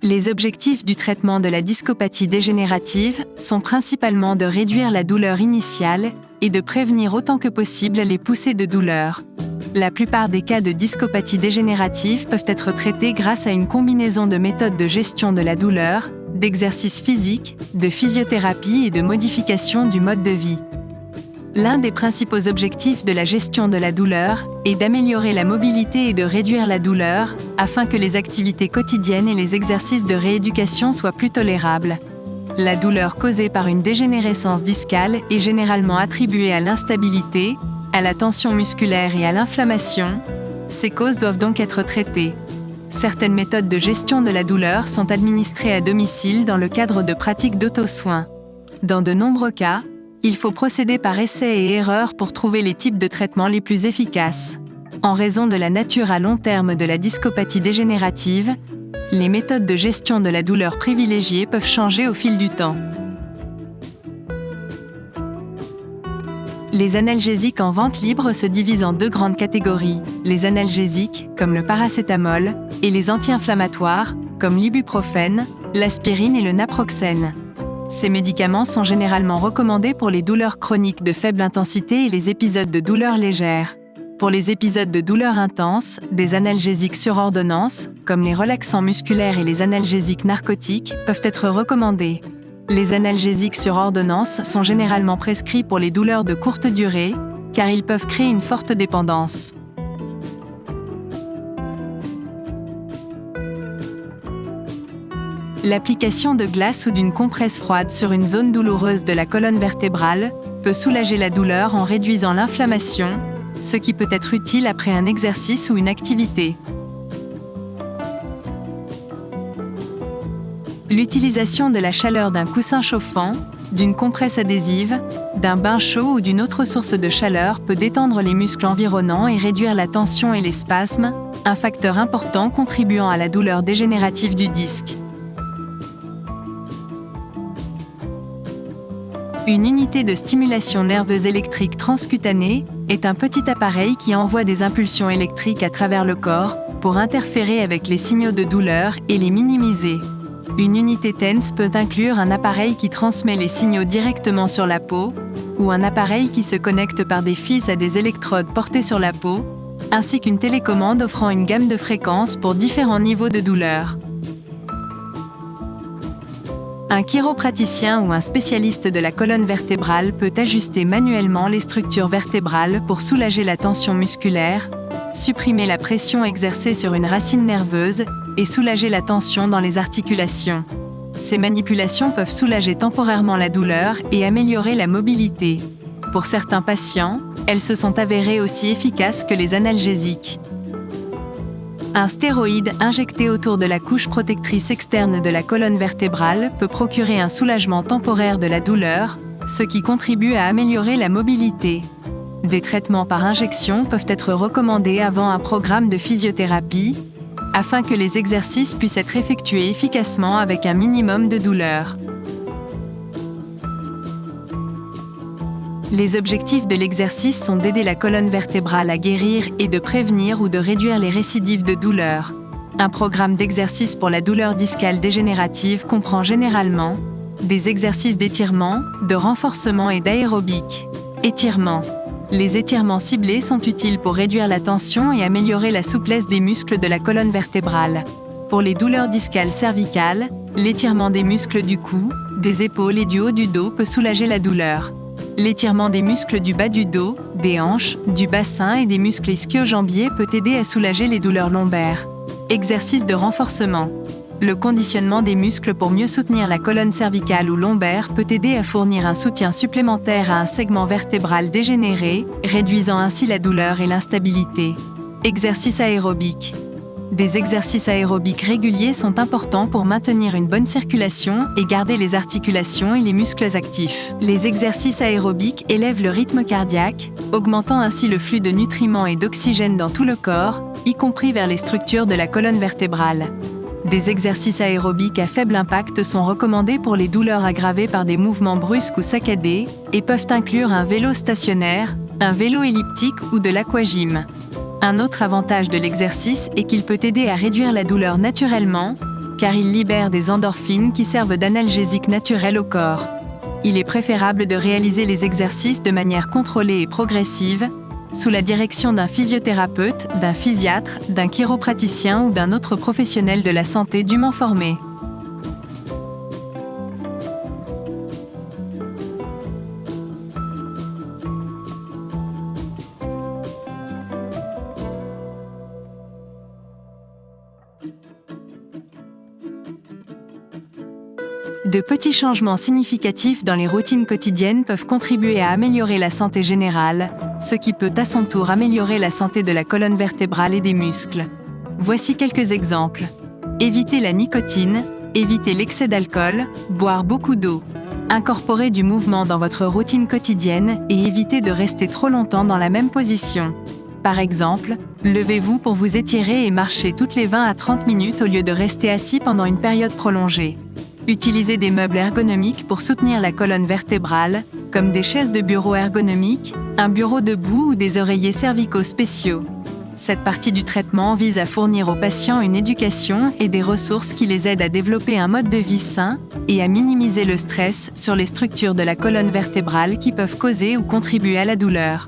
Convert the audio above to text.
Les objectifs du traitement de la discopathie dégénérative sont principalement de réduire la douleur initiale et de prévenir autant que possible les poussées de douleur. La plupart des cas de discopathie dégénérative peuvent être traités grâce à une combinaison de méthodes de gestion de la douleur, d'exercices physiques, de physiothérapie et de modification du mode de vie. L'un des principaux objectifs de la gestion de la douleur est d'améliorer la mobilité et de réduire la douleur, afin que les activités quotidiennes et les exercices de rééducation soient plus tolérables. La douleur causée par une dégénérescence discale est généralement attribuée à l'instabilité, à la tension musculaire et à l'inflammation. Ces causes doivent donc être traitées. Certaines méthodes de gestion de la douleur sont administrées à domicile dans le cadre de pratiques d'auto-soins. Dans de nombreux cas, il faut procéder par essai et erreur pour trouver les types de traitements les plus efficaces. En raison de la nature à long terme de la discopathie dégénérative, les méthodes de gestion de la douleur privilégiées peuvent changer au fil du temps. Les analgésiques en vente libre se divisent en deux grandes catégories, les analgésiques, comme le paracétamol, et les anti-inflammatoires, comme l'ibuprofène, l'aspirine et le naproxène. Ces médicaments sont généralement recommandés pour les douleurs chroniques de faible intensité et les épisodes de douleur légère. Pour les épisodes de douleur intense, des analgésiques sur ordonnance, comme les relaxants musculaires et les analgésiques narcotiques, peuvent être recommandés. Les analgésiques sur ordonnance sont généralement prescrits pour les douleurs de courte durée, car ils peuvent créer une forte dépendance. L'application de glace ou d'une compresse froide sur une zone douloureuse de la colonne vertébrale peut soulager la douleur en réduisant l'inflammation, ce qui peut être utile après un exercice ou une activité. L'utilisation de la chaleur d'un coussin chauffant, d'une compresse adhésive, d'un bain chaud ou d'une autre source de chaleur peut détendre les muscles environnants et réduire la tension et les spasmes, un facteur important contribuant à la douleur dégénérative du disque. Une unité de stimulation nerveuse électrique transcutanée est un petit appareil qui envoie des impulsions électriques à travers le corps pour interférer avec les signaux de douleur et les minimiser. Une unité TENS peut inclure un appareil qui transmet les signaux directement sur la peau, ou un appareil qui se connecte par des fils à des électrodes portées sur la peau, ainsi qu'une télécommande offrant une gamme de fréquences pour différents niveaux de douleur. Un chiropraticien ou un spécialiste de la colonne vertébrale peut ajuster manuellement les structures vertébrales pour soulager la tension musculaire, supprimer la pression exercée sur une racine nerveuse et soulager la tension dans les articulations. Ces manipulations peuvent soulager temporairement la douleur et améliorer la mobilité. Pour certains patients, elles se sont avérées aussi efficaces que les analgésiques. Un stéroïde injecté autour de la couche protectrice externe de la colonne vertébrale peut procurer un soulagement temporaire de la douleur, ce qui contribue à améliorer la mobilité. Des traitements par injection peuvent être recommandés avant un programme de physiothérapie, afin que les exercices puissent être effectués efficacement avec un minimum de douleur. Les objectifs de l'exercice sont d'aider la colonne vertébrale à guérir et de prévenir ou de réduire les récidives de douleur. Un programme d'exercice pour la douleur discale dégénérative comprend généralement des exercices d'étirement, de renforcement et d'aérobic. Étirement. Les étirements ciblés sont utiles pour réduire la tension et améliorer la souplesse des muscles de la colonne vertébrale. Pour les douleurs discales cervicales, l'étirement des muscles du cou, des épaules et du haut du dos peut soulager la douleur. L'étirement des muscles du bas du dos, des hanches, du bassin et des muscles ischio-jambiers peut aider à soulager les douleurs lombaires. Exercice de renforcement. Le conditionnement des muscles pour mieux soutenir la colonne cervicale ou lombaire peut aider à fournir un soutien supplémentaire à un segment vertébral dégénéré, réduisant ainsi la douleur et l'instabilité. Exercice aérobique. Des exercices aérobiques réguliers sont importants pour maintenir une bonne circulation et garder les articulations et les muscles actifs. Les exercices aérobiques élèvent le rythme cardiaque, augmentant ainsi le flux de nutriments et d'oxygène dans tout le corps, y compris vers les structures de la colonne vertébrale. Des exercices aérobiques à faible impact sont recommandés pour les douleurs aggravées par des mouvements brusques ou saccadés et peuvent inclure un vélo stationnaire, un vélo elliptique ou de l'aquagym. Un autre avantage de l'exercice est qu'il peut aider à réduire la douleur naturellement, car il libère des endorphines qui servent d'analgésique naturel au corps. Il est préférable de réaliser les exercices de manière contrôlée et progressive, sous la direction d'un physiothérapeute, d'un physiatre, d'un chiropraticien ou d'un autre professionnel de la santé dûment formé. De petits changements significatifs dans les routines quotidiennes peuvent contribuer à améliorer la santé générale, ce qui peut à son tour améliorer la santé de la colonne vertébrale et des muscles. Voici quelques exemples. Éviter la nicotine, éviter l'excès d'alcool, boire beaucoup d'eau. Incorporer du mouvement dans votre routine quotidienne et éviter de rester trop longtemps dans la même position. Par exemple, levez-vous pour vous étirer et marcher toutes les 20 à 30 minutes au lieu de rester assis pendant une période prolongée. Utilisez des meubles ergonomiques pour soutenir la colonne vertébrale, comme des chaises de bureau ergonomiques, un bureau debout ou des oreillers cervicaux spéciaux. Cette partie du traitement vise à fournir aux patients une éducation et des ressources qui les aident à développer un mode de vie sain et à minimiser le stress sur les structures de la colonne vertébrale qui peuvent causer ou contribuer à la douleur.